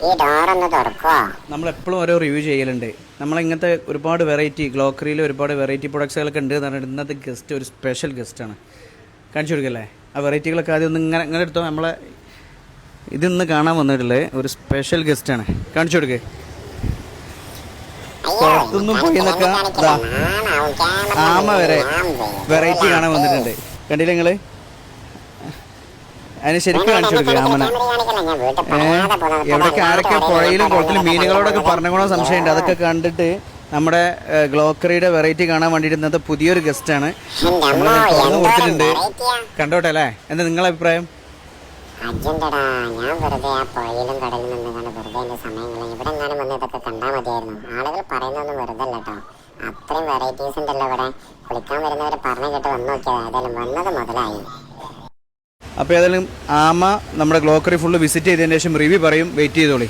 ഈ ഡോറൊന്ന് തുറക്കുവോ? നമ്മളെപ്പോഴും ഓരോ റിവ്യൂ ചെയ്യലുണ്ട്. നമ്മളിങ്ങനത്തെ ഒരുപാട് വെറൈറ്റി ഗ്ലോക്കറിയിൽ ഒരുപാട് വെറൈറ്റി പ്രൊഡക്ട്സുകളൊക്കെ ഉണ്ട് എന്ന് പറഞ്ഞിട്ട് ഇന്നത്തെ ഗസ്റ്റ് ഒരു സ്പെഷ്യൽ ഗസ്റ്റാണ്. കാണിച്ചു കൊടുക്കല്ലേ ആ വെറൈറ്റികളൊക്കെ? ആദ്യം ഒന്ന് ഇങ്ങനെ എടുത്തോ. നമ്മളെ ഇതിന്ന് കാണാൻ വന്നിട്ടുള്ളത് ഒരു സ്പെഷ്യൽ ഗസ്റ്റാണ്. കാണിച്ചു കൊടുക്കേ. പുറത്തുനിന്നും പോയി നിന്നൊക്കെ ഇതാ ആമ വരെ വെറൈറ്റി കാണാൻ വന്നിട്ടുണ്ട്. കണ്ടില്ല നിങ്ങള്? അതിന് ശരിക്കും കാണിച്ചു കൊടുക്കുക ആമനെ. എവിടെയൊക്കെ ആരൊക്കെ പുഴയിലും കുളത്തിലും മീനുകളോടൊക്കെ പറഞ്ഞുകൊണ്ടോ സംശയമുണ്ട്. അതൊക്കെ കണ്ടിട്ട് നമ്മുടെ ഗ്ലോക്കറിയുടെ വെറൈറ്റി കാണാൻ വേണ്ടിയിട്ട് ഇന്നത്തെ പുതിയൊരു ഗസ്റ്റാണ് നമ്മൾ തുറന്നു കൊടുത്തിട്ടുണ്ട്. കണ്ടോട്ടെ അല്ലേ? എന്താ നിങ്ങളെ അഭിപ്രായം? അജന്തടാ, ഞാൻ വെറുതെ ആ പുഴയിലും കടലിൽ നിന്നുകൊണ്ട് വെറുതെ എൻ്റെ സമയങ്ങൾ ഇവിടെ എങ്ങാനും വന്ന് ഇതൊക്കെ കണ്ടാൽ മതിയായിരുന്നു. ആളുകൾ പറയുന്നതൊന്നും വെറുതെ അല്ല കേട്ടോ. അത്രയും വെറൈറ്റീസ് ഉണ്ടല്ലോ ഇവിടെ. കുളിക്കാൻ വരുന്നവർ പറഞ്ഞു കേട്ട് വന്നു നോക്കിയത്. ഏതായാലും വന്നത് മുതലായി. അപ്പോൾ ഏതായാലും ആമ നമ്മുടെ ഗ്ലോക്കറി ഫുള്ള് വിസിറ്റ് ചെയ്തതിന് ശേഷം റിവ്യൂ പറയും. വെയിറ്റ് ചെയ്തോളി.